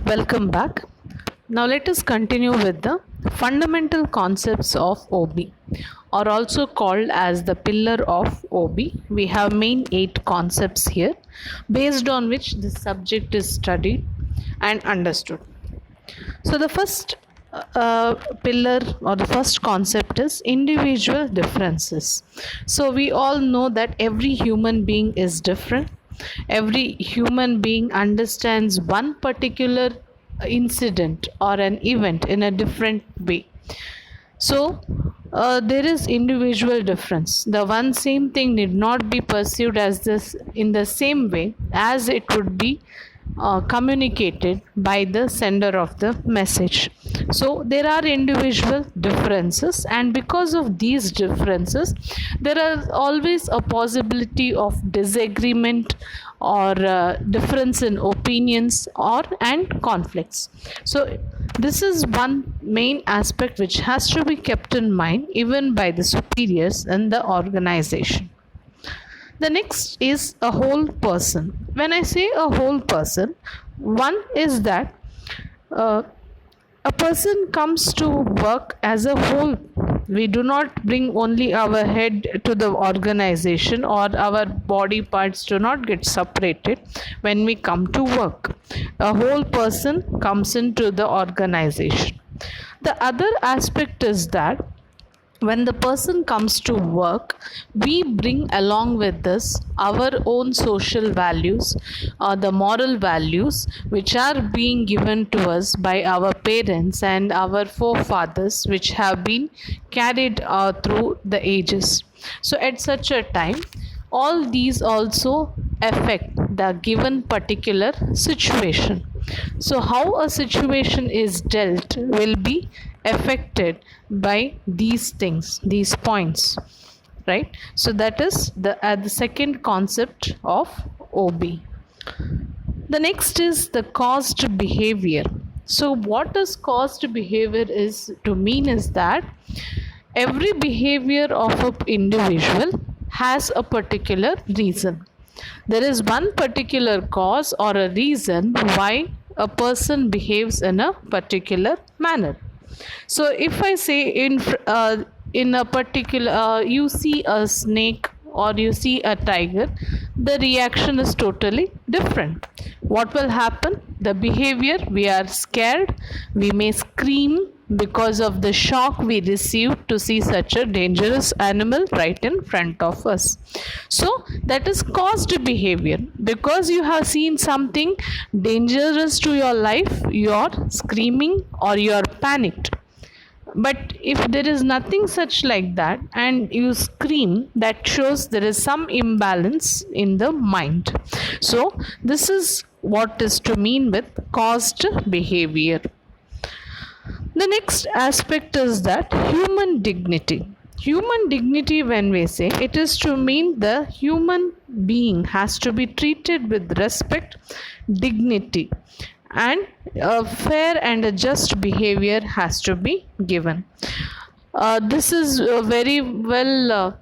Welcome back. Now let us continue with the fundamental concepts of OB, or also called as the pillar of OB. We have main 8 concepts here based on which this subject is studied and understood. So the first pillar or the first concept is individual differences. So we all know that every human being is different. Every human being understands one particular incident or an event in a different way. So there is individual difference. The one same thing need not be perceived as this in the same way as it would be communicated by the sender of the message. So there are individual differences, and because of these differences there is always a possibility of disagreement or difference in opinions or and conflicts. So this is one main aspect which has to be kept in mind even by the superiors in the organization. The next is a whole person. When I say a whole person, one is that a person comes to work as a whole. We do not bring only our head to the organization, or our body parts do not get separated when we come to work. A whole person comes into the organization. The other aspect is that when the person comes to work, we bring along with us our own social values, the moral values which are being given to us by our parents and our forefathers, which have been carried through the ages. So at such a time, all these also affect the given particular situation. So how a situation is dealt will be affected by these things, these points, right? So that is the second concept of OB. The next is the caused behavior. So what is caused behavior is to mean is that every behavior of an individual has a particular reason. There is one particular cause or a reason why a person behaves in a particular manner. So if I say in a particular you see a snake or you see a tiger, the reaction is totally different. What will happen? The behavior, we are scared, we may scream because of the shock we receive to see such a dangerous animal right in front of us. So that is caused behavior. Because you have seen something dangerous to your life, you are screaming or you are panicked. But if there is nothing such like that and you scream, that shows there is some imbalance in the mind. So this is what is to mean with caused behavior. The next aspect is that human dignity. Human dignity, when we say, it is to mean the human being has to be treated with respect, dignity, and a fair and a just behavior has to be given. This is very well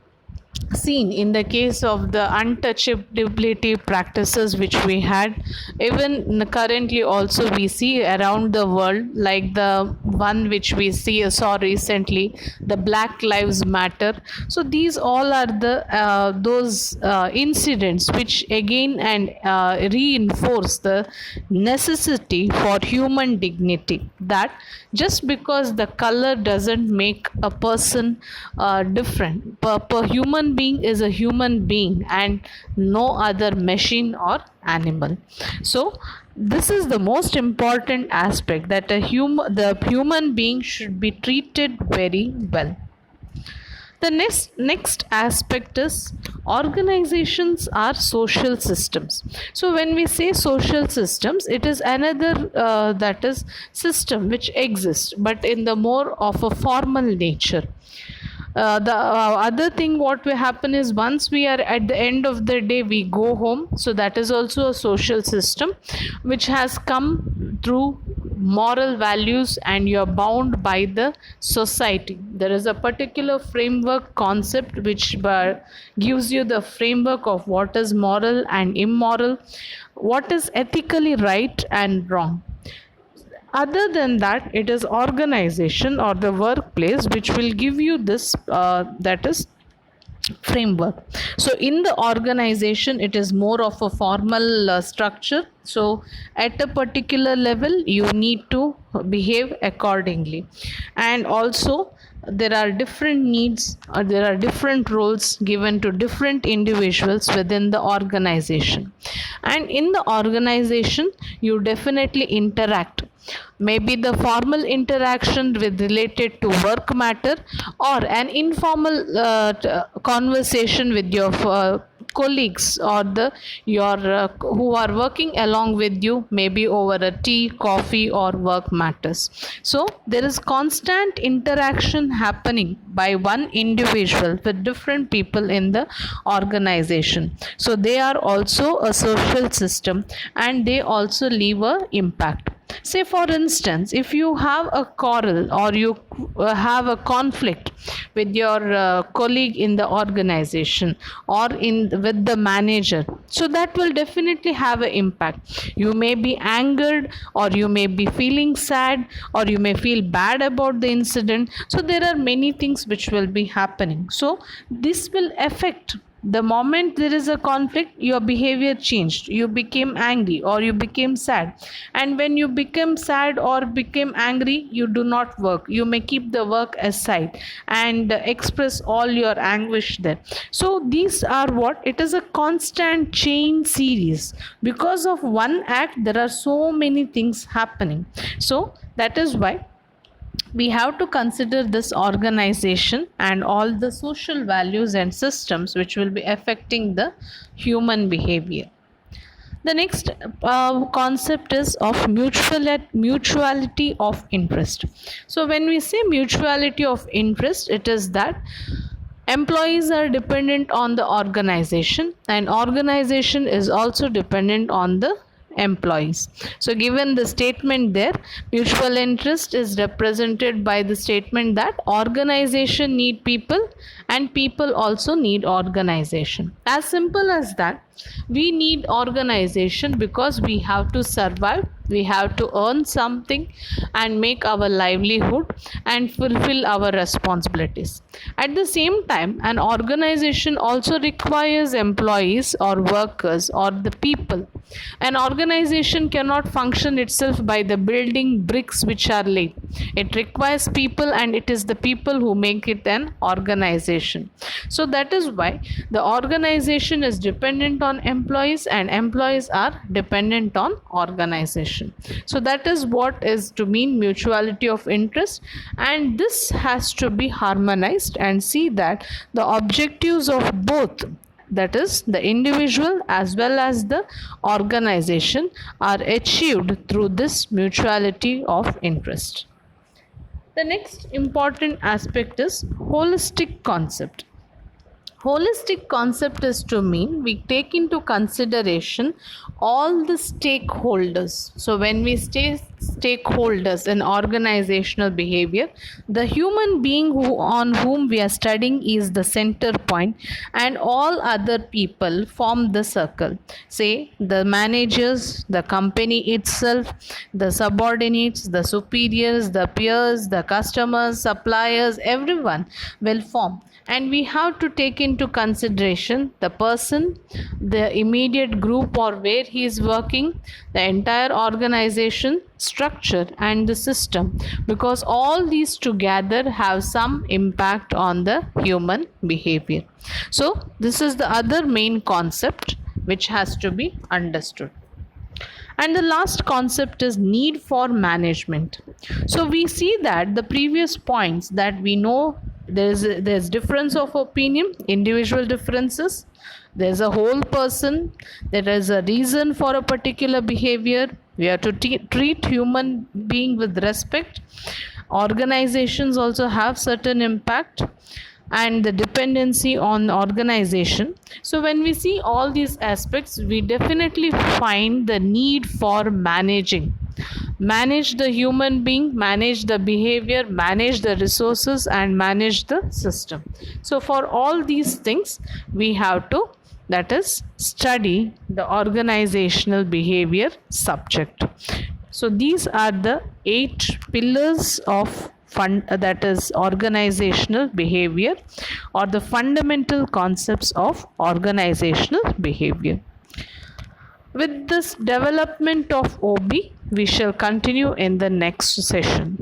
seen in the case of the untouchability practices which we had. Even currently also we see around the world, like the one which we saw recently, the Black Lives Matter. So these all are the those incidents which again and reinforce the necessity for human dignity, that just because the color doesn't make a person different. Per human being is a human being and no other machine or animal. So this is the most important aspect, that the human being should be treated very well. The next aspect is organizations are social systems. So when we say social systems, it is another that is system which exists, but in the more of a formal nature. The other thing what will happen is, once we are at the end of the day we go home, so that is also a social system which has come through moral values, and you are bound by the society. There is a particular framework concept which gives you the framework of what is moral and immoral, what is ethically right and wrong. Other than that, it is organization or the workplace which will give you this that is framework. So in the organization it is more of a formal structure. So at a particular level you need to behave accordingly, and also there are different needs or there are different roles given to different individuals within the organization, and in the organization you definitely interact, maybe the formal interaction with related to work matter, or an informal conversation with your colleagues or the your who are working along with you, maybe over a tea, coffee, or work matters. So there is constant interaction happening by one individual with different people in the organization. So they are also a social system and they also leave a impact. Say for instance, if you have a quarrel or you have a conflict with your colleague in the organization or with the manager, so that will definitely have an impact. You may be angered, or you may be feeling sad, or you may feel bad about the incident. So there are many things which will be happening. So this will affect, the moment there is a conflict, your behavior changed, you became angry or you became sad, and when you become sad or became angry, you do not work, you may keep the work aside and express all your anguish there. So these are what it is, a constant chain series. Because of one act there are so many things happening. So that is why we have to consider this organization and all the social values and systems which will be affecting the human behavior. The next concept is of mutuality of interest. So when we say mutuality of interest, it is that employees are dependent on the organization and organization is also dependent on the employees. So given the statement there, mutual interest is represented by the statement that organization need people and people also need organization. As simple as that. We need organization because we have to survive, we have to earn something and make our livelihood and fulfill our responsibilities. At the same time, an organization also requires employees or workers or the people. An organization cannot function itself by the building bricks which are laid. It requires people and it is the people who make it an organization. So that is why the organization is dependent on employees and employees are dependent on organization. So that is what is to mean mutuality of interest, and this has to be harmonized and see that the objectives of both, that is the individual as well as the organization, are achieved through this mutuality of interest. The next important aspect is holistic concept. Holistic concept is to mean we take into consideration all the stakeholders. So when we say stakeholders in organizational behavior, the human being on whom we are studying is the center point and all other people form the circle. Say the managers, the company itself, the subordinates, the superiors, the peers, the customers, suppliers, everyone will form. And we have to take into consideration the person, the immediate group or where he is working, the entire organization structure and the system, because all these together have some impact on the human behavior. So this is the other main concept which has to be understood. And the last concept is need for management. So we see that the previous points that we know, there's difference of opinion, individual differences, there's a whole person, there is a reason for a particular behavior, we have to treat human being with respect, organizations also have certain impact, and the dependency on organization. So when we see all these aspects, we definitely find the need for manage the human being, manage the behavior, manage the resources, and manage the system. So for all these things we have to, that is, study the organizational behavior subject. So these are the 8 pillars of that is organizational behavior, or the fundamental concepts of organizational behavior. With this development of OB, we shall continue in the next session.